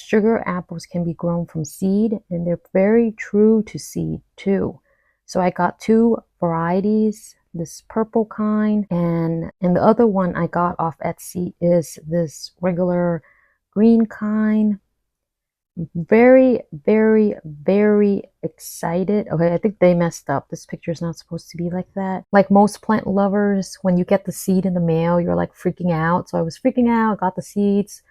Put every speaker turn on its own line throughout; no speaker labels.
sugar apples can be grown from seed, and they're very true to seed too. So I got two varieties, this purple kind, and the other one I got off Etsy is this regular green kind. Very, very, very excited. Okay, I think they messed up. This picture is not supposed to be like that. Like most plant lovers, when you get the seed in the mail, you're like freaking out. So I was freaking out, got the seeds,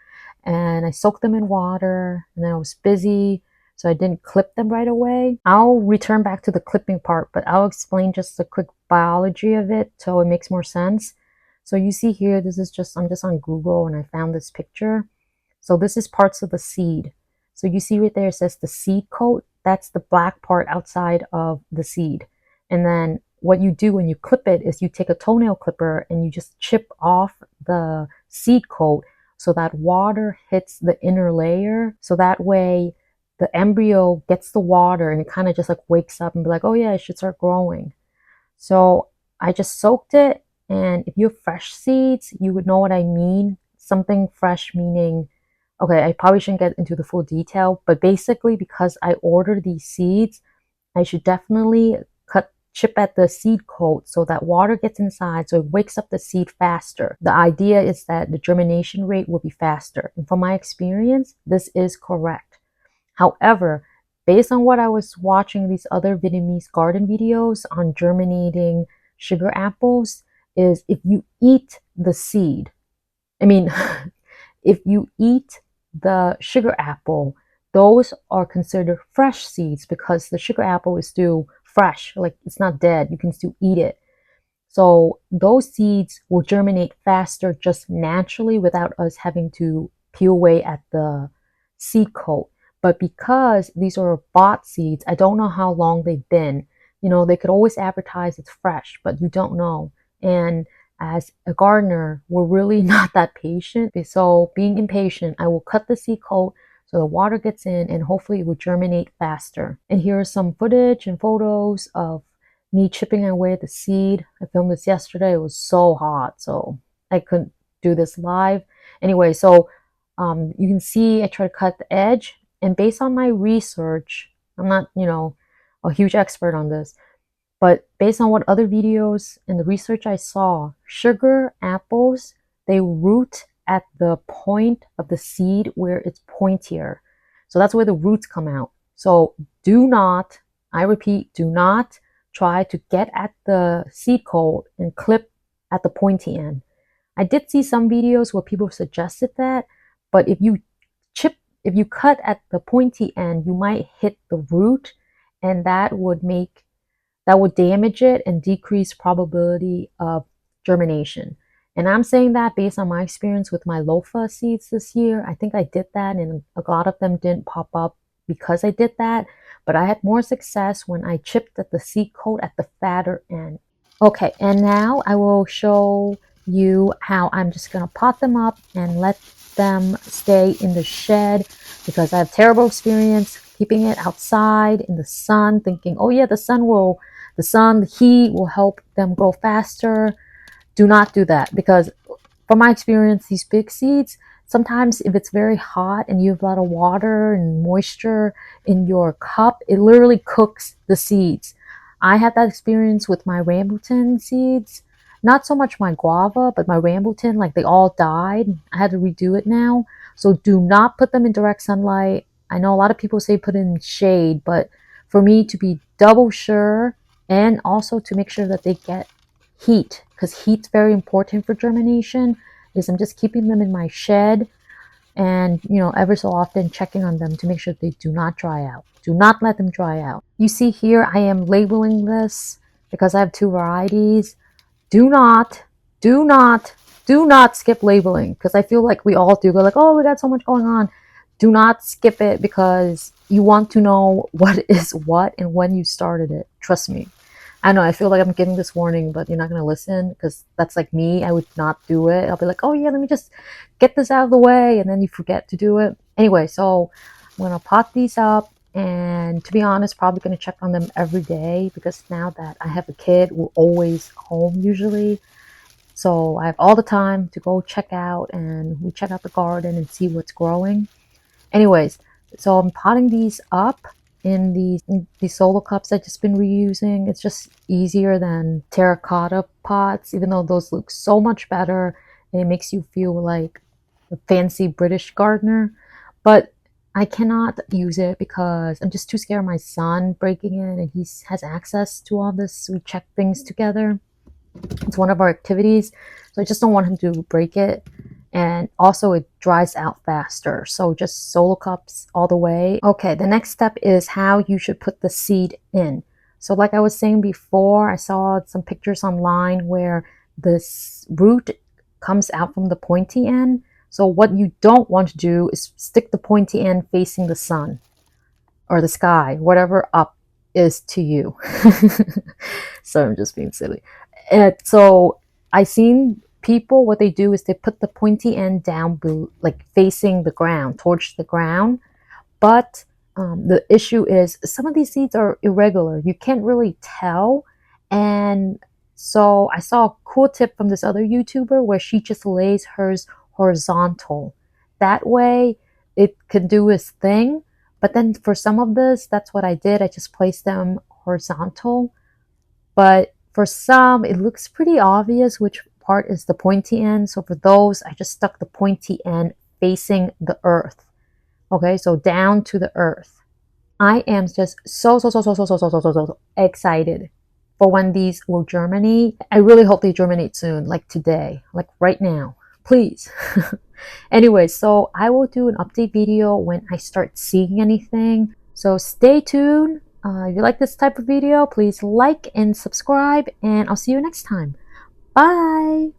and I soaked them in water, and then I was busy, so I didn't clip them right away. I'll return back to the clipping part, but I'll explain just the quick biology of it so it makes more sense. So you see here, this is just, I'm just on Google and I found this picture. So this is parts of the seed. So you see right there, it says the seed coat. That's the black part outside of the seed. And then what you do when you clip it is you take a toenail clipper and you just chip off the seed coat so that water hits the inner layer. So that way the embryo gets the water and it kind of just like wakes up and be like, oh yeah, it should start growing. So I just soaked it. And if you have fresh seeds, you would know what I mean. Something fresh meaning, okay, I probably shouldn't get into the full detail, but basically because I ordered these seeds, I should definitely chip at the seed coat so that water gets inside so it wakes up the seed faster. The idea is that the germination rate will be faster. And from my experience, this is correct. However, based on what I was watching these other Vietnamese garden videos on germinating sugar apples, is if you eat the seed, if you eat the sugar apple, those are considered fresh seeds because the sugar apple is still fresh, like it's not dead, you can still eat it. So those seeds will germinate faster just naturally without us having to peel away at the seed coat. But because these are bought seeds, I don't know how long they've been. You know, they could always advertise it's fresh, but you don't know. And as a gardener, we're really not that patient. So being impatient, I will cut the seed coat so the water gets in and hopefully it will germinate faster. And here are some footage and photos of me chipping away at the seed. I filmed this yesterday. It was so hot, so I couldn't do this live. Anyway, so you can see I try to cut the edge. And based on my research, I'm not, a huge expert on this, but based on what other videos and the research I saw, sugar apples, they root at the point of the seed where it's pointier. So that's where the roots come out. So do not, I repeat, do not try to get at the seed coat and clip at the pointy end. I did see some videos where people suggested that, but if you cut at the pointy end, you might hit the root, and that would damage it and decrease probability of germination. And I'm saying that based on my experience with my lofa seeds this year. I think I did that, and a lot of them didn't pop up because I did that. But I had more success when I chipped at the seed coat at the fatter end. Okay, and now I will show you how I'm just going to pot them up and let them stay in the shed, because I have terrible experience keeping it outside in the sun, thinking, oh yeah, the heat will help them grow faster. Do not do that, because from my experience, these big seeds, sometimes if it's very hot and you have a lot of water and moisture in your cup, it literally cooks the seeds. I had that experience with my rambutan seeds. Not so much my guava, but my rambutan, like they all died. I had to redo it now. So do not put them in direct sunlight. I know a lot of people say put in shade, but for me to be double sure, and also to make sure that they get heat, because heat's very important for germination, is I'm just keeping them in my shed and, ever so often checking on them to make sure they do not dry out. Do not let them dry out. You see here, I am labeling this because I have two varieties. Do not skip labeling, because I feel like we all do. Go like, oh, we got so much going on. Do not skip it, because you want to know what is what and when you started it. Trust me. I know I feel like I'm giving this warning, but you're not going to listen, because that's like me. I would not do it. I'll be like, oh yeah, let me just get this out of the way, and then you forget to do it. Anyway, so I'm going to pot these up, and to be honest, probably going to check on them every day, because now that I have a kid, we're always home usually. So I have all the time to go check out, and we check out the garden and see what's growing. Anyways, so I'm potting these up in these solo cups I've just been reusing. It's just easier than terracotta pots, even though those look so much better and it makes you feel like a fancy British gardener. But I cannot use it because I'm just too scared of my son breaking it, and he has access to all this. We check things together. It's one of our activities, so I just don't want him to break it. And also it dries out faster, so just solo cups all the way. Okay, the next step is how you should put the seed in. So like I was saying before, I saw some pictures online where this root comes out from the pointy end. So what you don't want to do is stick the pointy end facing the sun or the sky, whatever up is to you. So I'm just being silly. And so I seen people, what they do is they put the pointy end down, like facing the ground, towards the ground. But the issue is some of these seeds are irregular. You can't really tell. And so I saw a cool tip from this other YouTuber where she just lays hers horizontal. That way it can do its thing. But then for some of this, that's what I did. I just placed them horizontal. But for some, it looks pretty obvious which part is the pointy end. So for those, I just stuck the pointy end facing the earth. Okay, so down to the earth. I am just so excited for when these will germinate. I really hope they germinate soon, like today, like right now. Please. Anyway, so I will do an update video when I start seeing anything. So stay tuned. If you like this type of video, please like and subscribe, and I'll see you next time. Bye!